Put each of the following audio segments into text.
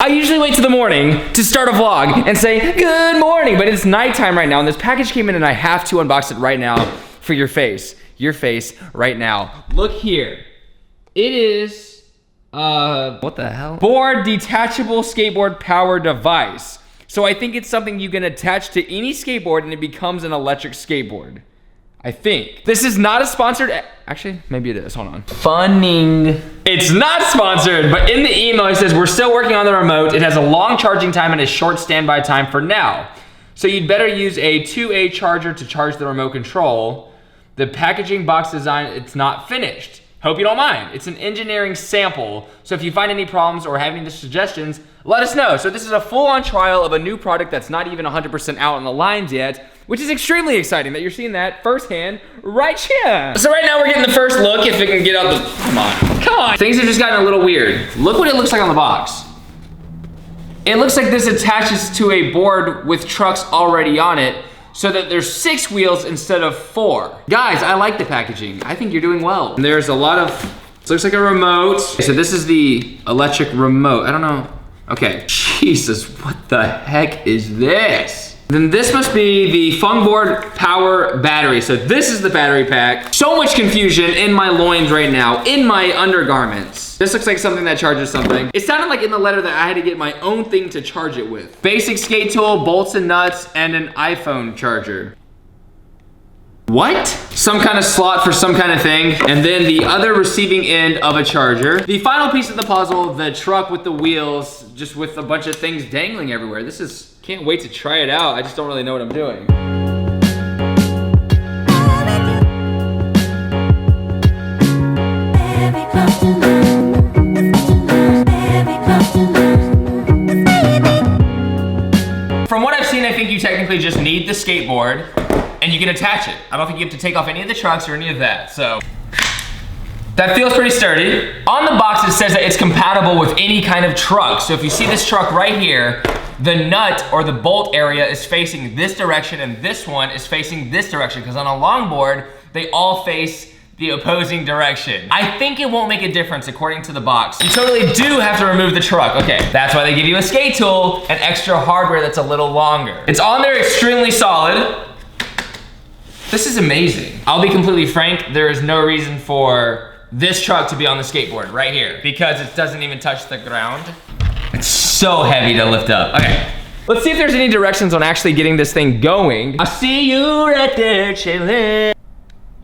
I usually wait till the morning to start a vlog and say, good morning, but it's nighttime right now, and this package came in and I have to unbox it right now for your face right now. Look here. It is, what the hell? Board detachable skateboard power device. So I think it's something you can attach to any skateboard and it becomes an electric skateboard. I think. This is not a sponsored, actually, maybe it is, hold on. Funning. It's not sponsored, but in the email it says, we're still working on the remote. It has a long charging time and a short standby time for now. So you'd better use a 2A charger to charge the remote control. The packaging box design, it's not finished. Hope you don't mind. It's an engineering sample. So if you find any problems or have any suggestions, let us know. So this is a full-on trial of a new product that's not even 100% out on the lines yet, which is extremely exciting that you're seeing that firsthand right here. So right now we're getting the first look if it can get out the, come on. Things have just gotten a little weird. Look what it looks like on the box. It looks like this attaches to a board with trucks already on it so that there's 6 wheels instead of 4. Guys, I like the packaging. I think you're doing well. And there's a lot of, it looks like a remote. So this is the electric remote. I don't know. Okay, Jesus, what the heck is this? Then this must be the Funboard power battery. So this is the battery pack. So much confusion in my loins right now, in my undergarments. This looks like something that charges something. It sounded like in the letter that I had to get my own thing to charge it with. Basic skate tool, bolts and nuts, and an iPhone charger. What? Some kind of slot for some kind of thing, and then the other receiving end of a charger. The final piece of the puzzle, the truck with the wheels, just with a bunch of things dangling everywhere. This is, can't wait to try it out. I just don't really know what I'm doing. From what I've seen, I think you technically just need the skateboard and you can attach it. I don't think you have to take off any of the trucks or any of that, so. That feels pretty sturdy. On the box, it says that it's compatible with any kind of truck. So if you see this truck right here, the nut or the bolt area is facing this direction and this one is facing this direction, because on a longboard, they all face the opposing direction. I think it won't make a difference according to the box. You totally do have to remove the truck. Okay, that's why they give you a skate tool and extra hardware that's a little longer. It's on there extremely solid. This is amazing. I'll be completely frank, there is no reason for this truck to be on the skateboard right here because it doesn't even touch the ground. It's so heavy to lift up. Okay, let's see if there's any directions on actually getting this thing going. I see you right there chilling.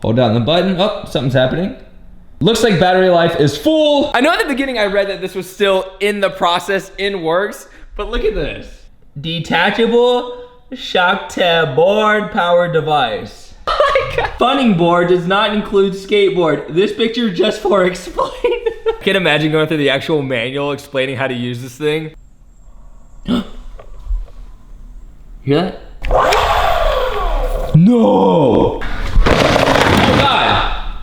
Hold down the button. Oh, something's happening. Looks like battery life is full. I know at the beginning I read that this was still in the process, in works, but look at this. Detachable SKATEBOARD power device. Funning board does not include skateboard. This picture just for explain. I can't imagine going through the actual manual explaining how to use this thing. Hear that? No! Oh God!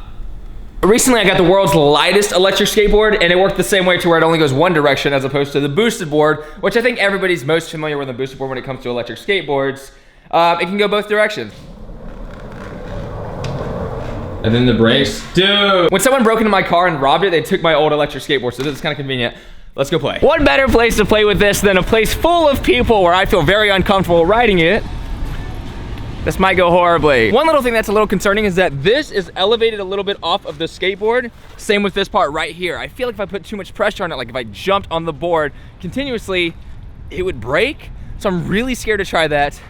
Recently I got the world's lightest electric skateboard and it worked the same way to where it only goes one direction as opposed to the boosted board, which I think everybody's most familiar with the boosted board when it comes to electric skateboards. It can go both directions. And then the brakes. Dude! When someone broke into my car and robbed it, they took my old electric skateboard, so this is kind of convenient. Let's go play. What better place to play with this than a place full of people where I feel very uncomfortable riding it? This might go horribly. One little thing that's a little concerning is that this is elevated a little bit off of the skateboard. Same with this part right here. I feel like if I put too much pressure on it, like if I jumped on the board continuously, it would break. So I'm really scared to try that.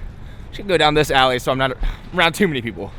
I should go down this alley so I'm not around too many people.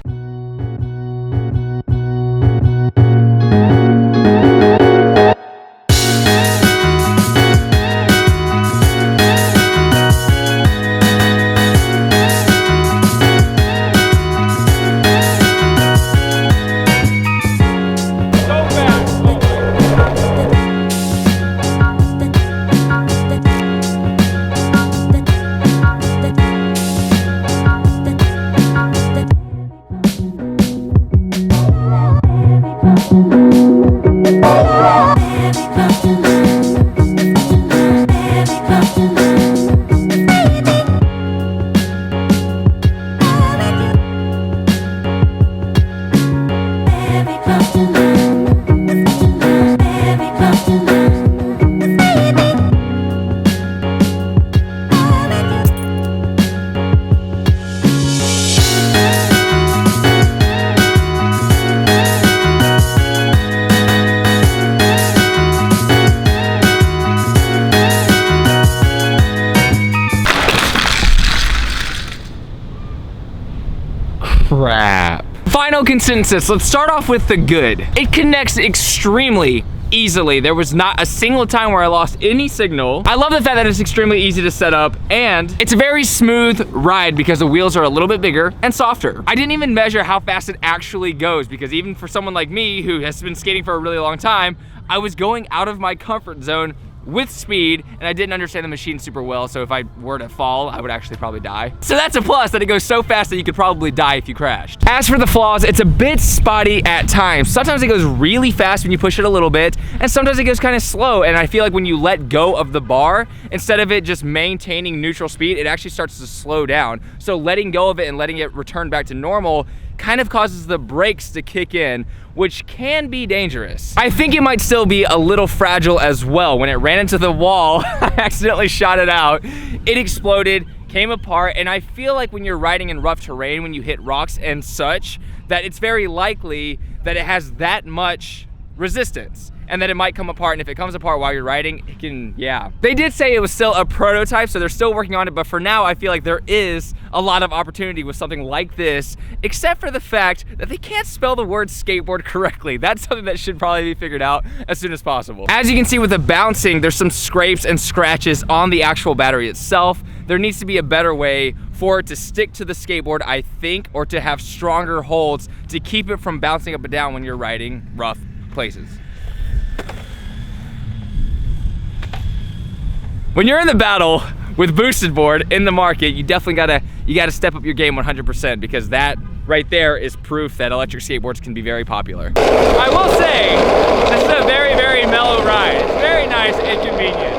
crap. Final consensus, let's start off with the good. It connects extremely easily. There was not a single time where I lost any signal. I love the fact that it's extremely easy to set up, and it's a very smooth ride because the wheels are a little bit bigger and softer. I didn't even measure how fast it actually goes, because even for someone like me who has been skating for a really long time, I was going out of my comfort zone with speed, and I didn't understand the machine super well, so if I were to fall, I would actually probably die. So that's a plus, that it goes so fast that you could probably die if you crashed. As for the flaws, it's a bit spotty at times. Sometimes it goes really fast when you push it a little bit, and sometimes it goes kind of slow, and I feel like when you let go of the bar, instead of it just maintaining neutral speed, it actually starts to slow down. So letting go of it and letting it return back to normal kind of causes the brakes to kick in, which can be dangerous. I think it might still be a little fragile as well. When it ran into the wall, I accidentally shot it out. It exploded, came apart, and I feel like when you're riding in rough terrain, when you hit rocks and such, that it's very likely that it has that much resistance, and that it might come apart, and if it comes apart while you're riding, it can, yeah. They did say it was still a prototype, so they're still working on it, but for now, I feel like there is a lot of opportunity with something like this, except for the fact that they can't spell the word skateboard correctly. That's something that should probably be figured out as soon as possible. As you can see with the bouncing, there's some scrapes and scratches on the actual battery itself. There needs to be a better way for it to stick to the skateboard, I think, or to have stronger holds to keep it from bouncing up and down when you're riding rough places. When you're in the battle with boosted board in the market, you definitely gotta step up your game 100%, because that right there is proof that electric skateboards can be very popular. I will say, this is a very, very mellow ride. It's very nice and convenient.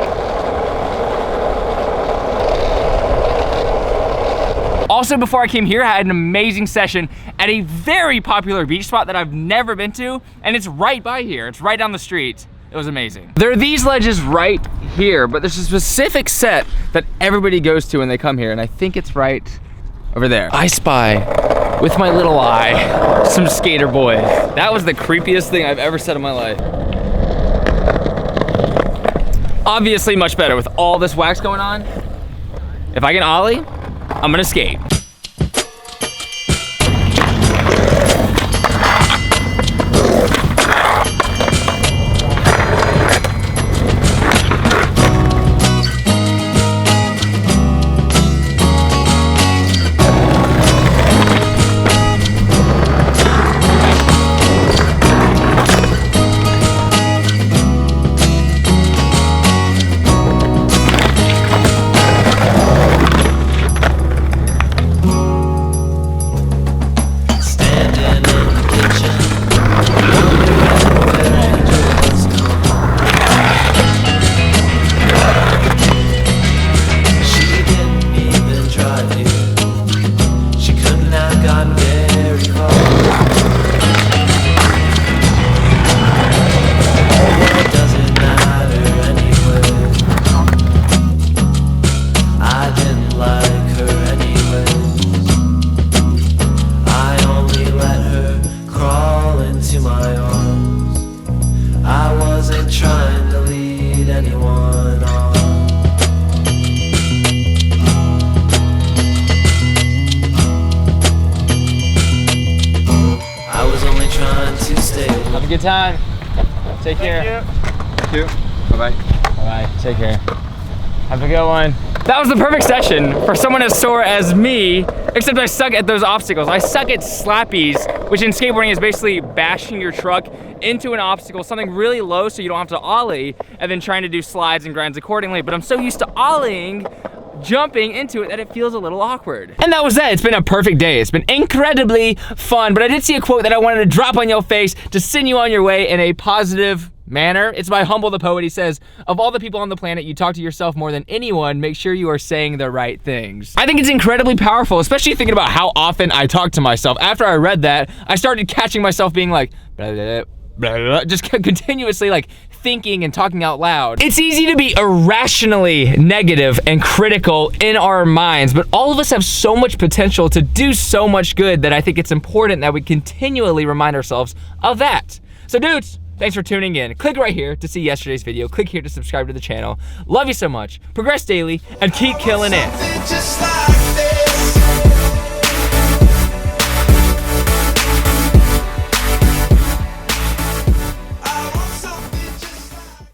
Also, before I came here, I had an amazing session at a very popular beach spot that I've never been to, and it's right by here. It's right down the street. It was amazing. There are these ledges right here, but there's a specific set that everybody goes to when they come here, and I think it's right over there. I spy, with my little eye, some skater boys. That was the creepiest thing I've ever said in my life. Obviously much better with all this wax going on. If I can ollie, I'm gonna skate. Have a good time. Take care. Thank you. Bye-bye. Bye-bye. Take care. Have a good one. That was the perfect session for someone as sore as me, except I suck at those obstacles. I suck at slappies, which in skateboarding is basically bashing your truck into an obstacle, something really low so you don't have to ollie, and then trying to do slides and grinds accordingly. But I'm so used to ollieing, jumping into it, that it feels a little awkward. And that was that. It's been a perfect day. It's been incredibly fun, but I did see a quote that I wanted to drop on your face to send you on your way in a positive manner. It's by Humble the Poet. He says, of all the people on the planet, you talk to yourself more than anyone. Make sure you are saying the right things. I think it's incredibly powerful, especially thinking about how often I talk to myself. After I read that, I started catching myself being like, blah, blah, blah, blah, just continuously like thinking and talking out loud. It's easy to be irrationally negative and critical in our minds, but all of us have so much potential to do so much good that I think it's important that we continually remind ourselves of that. So dudes, thanks for tuning in. Click right here to see yesterday's video. Click here to subscribe to the channel. Love you so much. Progress daily and keep killing it.